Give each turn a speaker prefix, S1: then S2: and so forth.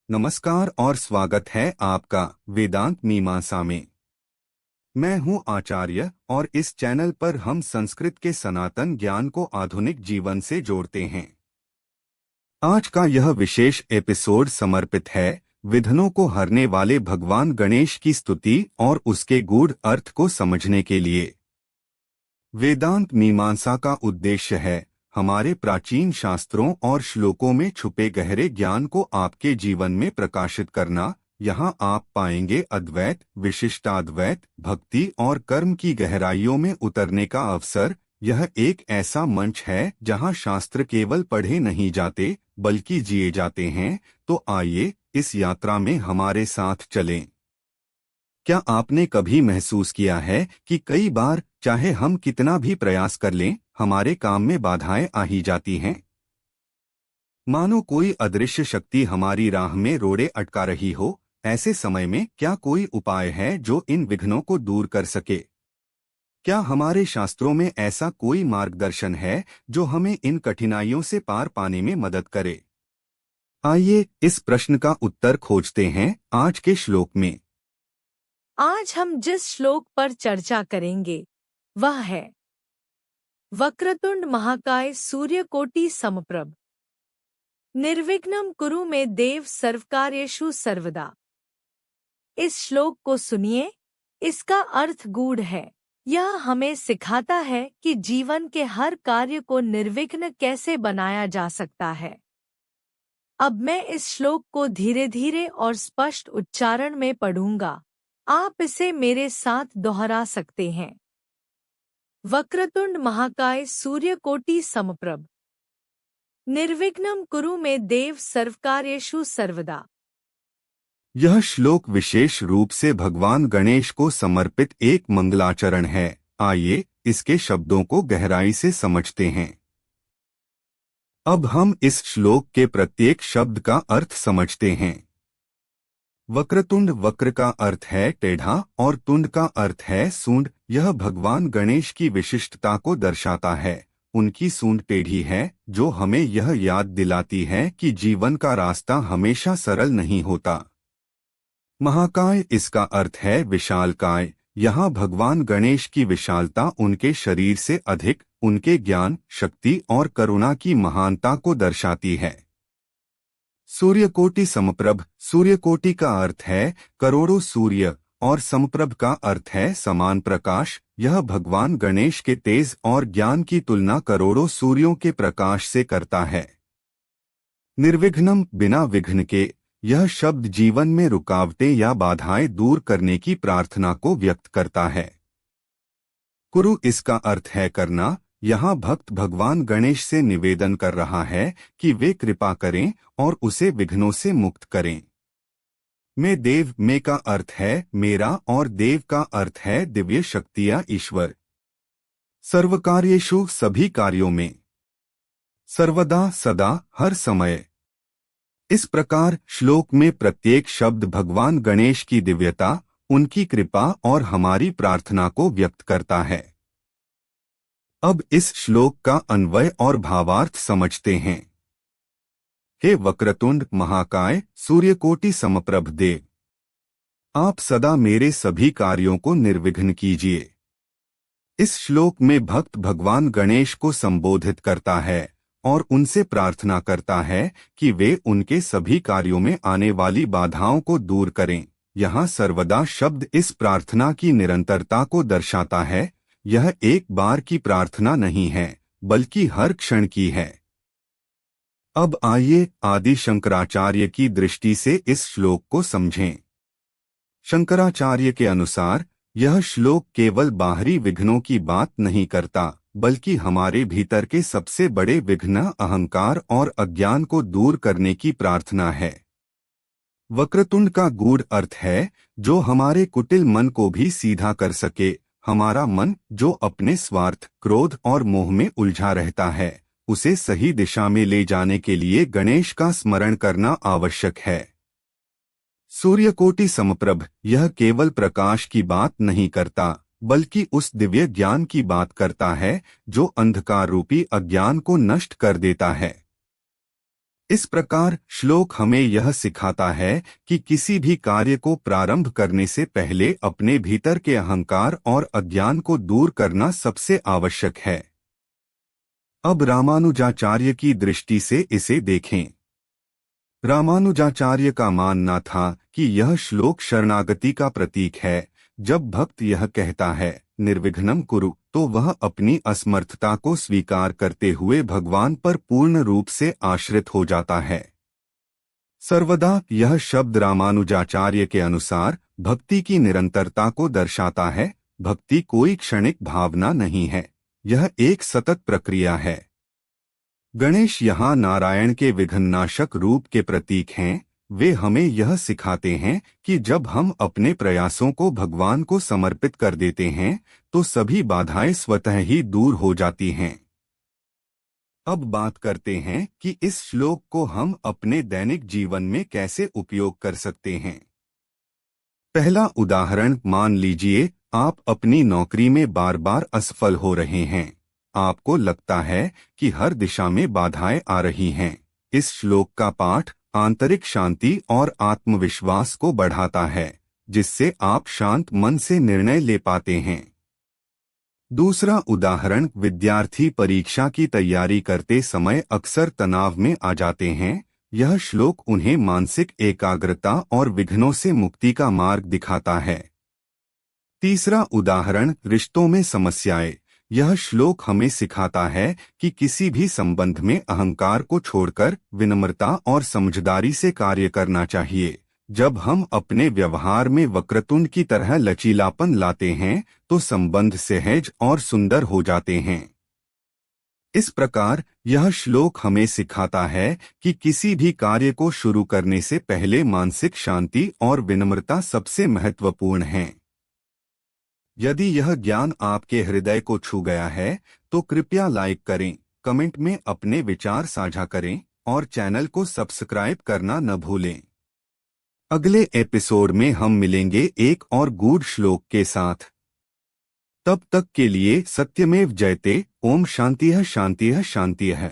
S1: नमस्कार और स्वागत है आपका वेदांत मीमांसा में। मैं हूं आचार्य और इस चैनल पर हम संस्कृत के सनातन ज्ञान को आधुनिक जीवन से जोड़ते हैं। आज का यह विशेष एपिसोड समर्पित है विघ्नों को हरने वाले भगवान गणेश की स्तुति और उसके गूढ़ अर्थ को समझने के लिए। वेदांत मीमांसा का उद्देश्य है हमारे प्राचीन शास्त्रों और श्लोकों में छुपे गहरे ज्ञान को आपके जीवन में प्रकाशित करना। यहाँ आप पाएंगे अद्वैत, विशिष्टाद्वैत, भक्ति और कर्म की गहराइयों में उतरने का अवसर। यह एक ऐसा मंच है जहाँ शास्त्र केवल पढ़े नहीं जाते बल्कि जिए जाते हैं। तो आइए इस यात्रा में हमारे साथ चलें। क्या आपने कभी महसूस किया है कि कई बार चाहे हम कितना भी प्रयास कर लें, हमारे काम में बाधाएं आ ही जाती हैं? मानो कोई अदृश्य शक्ति हमारी राह में रोड़े अटका रही हो। ऐसे समय में क्या कोई उपाय है जो इन विघ्नों को दूर कर सके? क्या हमारे शास्त्रों में ऐसा कोई मार्गदर्शन है जो हमें इन कठिनाइयों से पार पाने में मदद करे? आइए इस प्रश्न का उत्तर खोजते हैं आज के श्लोक में।
S2: आज हम जिस श्लोक पर चर्चा करेंगे वह है वक्रतुंड महाकाय सूर्यकोटि समप्रभ निर्विघ्नं कुरु मे देव सर्वकार्येषु सर्वदा। इस श्लोक को सुनिए, इसका अर्थ गूढ़ है। यह हमें सिखाता है कि जीवन के हर कार्य को निर्विघ्न कैसे बनाया जा सकता है। अब मैं इस श्लोक को धीरे धीरे और स्पष्ट उच्चारण में पढ़ूंगा। आप इसे मेरे साथ दोहरा सकते हैं। वक्रतुंड महाकाय सूर्यकोटि समप्रभ निर्विघ्नं कुरु मे देव सर्वकार्येषु सर्वदा।
S1: यह श्लोक विशेष रूप से भगवान गणेश को समर्पित एक मंगलाचरण है। आइए इसके शब्दों को गहराई से समझते हैं। अब हम इस श्लोक के प्रत्येक शब्द का अर्थ समझते हैं। वक्रतुंड, वक्र का अर्थ है टेढ़ा और तुंड का अर्थ है सूंड। यह भगवान गणेश की विशिष्टता को दर्शाता है। उनकी सूंड टेढ़ी है जो हमें यह याद दिलाती है कि जीवन का रास्ता हमेशा सरल नहीं होता। महाकाय, इसका अर्थ है विशालकाय। यहाँ भगवान गणेश की विशालता उनके शरीर से अधिक उनके ज्ञान, शक्ति और करुणा की महानता को दर्शाती है। सूर्यकोटि समप्रभ, सूर्यकोटि का अर्थ है करोड़ों सूर्य और समप्रभ का अर्थ है समान प्रकाश। यह भगवान गणेश के तेज और ज्ञान की तुलना करोड़ों सूर्यों के प्रकाश से करता है। निर्विघ्नं, बिना विघ्न के। यह शब्द जीवन में रुकावटें या बाधाएं दूर करने की प्रार्थना को व्यक्त करता है। कुरु, इसका अर्थ है करना। यहाँ भक्त भगवान गणेश से निवेदन कर रहा है कि वे कृपा करें और उसे विघ्नों से मुक्त करें। मैं देव, में का अर्थ है मेरा और देव का अर्थ है दिव्य शक्तियाँ, ईश्वर। सर्वकार्येषु, सभी कार्यों में। सर्वदा, सदा, हर समय। इस प्रकार श्लोक में प्रत्येक शब्द भगवान गणेश की दिव्यता, उनकी कृपा और हमारी प्रार्थना को व्यक्त करता है। अब इस श्लोक का अन्वय और भावार्थ समझते हैं। हे वक्रतुंड महाकाय सूर्यकोटि समप्रभ देव, आप सदा मेरे सभी कार्यों को निर्विघ्न कीजिए। इस श्लोक में भक्त भगवान गणेश को संबोधित करता है और उनसे प्रार्थना करता है कि वे उनके सभी कार्यों में आने वाली बाधाओं को दूर करें। यहाँ सर्वदा शब्द इस प्रार्थना की निरंतरता को दर्शाता है। यह एक बार की प्रार्थना नहीं है बल्कि हर क्षण की है। अब आइए आदि शंकराचार्य की दृष्टि से इस श्लोक को समझें। शंकराचार्य के अनुसार यह श्लोक केवल बाहरी विघ्नों की बात नहीं करता बल्कि हमारे भीतर के सबसे बड़े विघ्न, अहंकार और अज्ञान को दूर करने की प्रार्थना है। वक्रतुंड का गूढ़ अर्थ है जो हमारे कुटिल मन को भी सीधा कर सके। हमारा मन जो अपने स्वार्थ, क्रोध और मोह में उलझा रहता है, उसे सही दिशा में ले जाने के लिए गणेश का स्मरण करना आवश्यक है। सूर्यकोटि समप्रभ, यह केवल प्रकाश की बात नहीं करता बल्कि उस दिव्य ज्ञान की बात करता है जो अंधकार रूपी अज्ञान को नष्ट कर देता है। इस प्रकार श्लोक हमें यह सिखाता है कि किसी भी कार्य को प्रारंभ करने से पहले अपने भीतर के अहंकार और अज्ञान को दूर करना सबसे आवश्यक है। अब रामानुजाचार्य की दृष्टि से इसे देखें। रामानुजाचार्य का मानना था कि यह श्लोक शरणागति का प्रतीक है। जब भक्त यह कहता है निर्विघ्नं कुरु, तो वह अपनी असमर्थता को स्वीकार करते हुए भगवान पर पूर्ण रूप से आश्रित हो जाता है। सर्वदा यह शब्द रामानुजाचार्य के अनुसार भक्ति की निरंतरता को दर्शाता है। भक्ति कोई क्षणिक भावना नहीं है, यह एक सतत प्रक्रिया है। गणेश यहाँ नारायण के विघ्ननाशक रूप के प्रतीक हैं। वे हमें यह सिखाते हैं कि जब हम अपने प्रयासों को भगवान को समर्पित कर देते हैं तो सभी बाधाएं स्वतः ही दूर हो जाती हैं। अब बात करते हैं कि इस श्लोक को हम अपने दैनिक जीवन में कैसे उपयोग कर सकते हैं। पहला उदाहरण, मान लीजिए आप अपनी नौकरी में बार बार असफल हो रहे हैं। आपको लगता है कि हर दिशा में बाधाएं आ रही हैं। इस श्लोक का पाठ आंतरिक शांति और आत्मविश्वास को बढ़ाता है, जिससे आप शांत मन से निर्णय ले पाते हैं। दूसरा उदाहरण, विद्यार्थी परीक्षा की तैयारी करते समय अक्सर तनाव में आ जाते हैं। यह श्लोक उन्हें मानसिक एकाग्रता और विघ्नों से मुक्ति का मार्ग दिखाता है। तीसरा उदाहरण, रिश्तों में समस्याएं। यह श्लोक हमें सिखाता है कि किसी भी संबंध में अहंकार को छोड़कर विनम्रता और समझदारी से कार्य करना चाहिए। जब हम अपने व्यवहार में वक्रतुंड की तरह लचीलापन लाते हैं तो संबंध सहज और सुंदर हो जाते हैं। इस प्रकार यह श्लोक हमें सिखाता है कि किसी भी कार्य को शुरू करने से पहले मानसिक शांति और विनम्रता सबसे महत्वपूर्ण है। यदि यह ज्ञान आपके हृदय को छू गया है तो कृपया लाइक करें, कमेंट में अपने विचार साझा करें और चैनल को सब्सक्राइब करना न भूलें। अगले एपिसोड में हम मिलेंगे एक और गूढ़ श्लोक के साथ। तब तक के लिए सत्यमेव जयते। ओम शांतिः शांतिः शांतिः।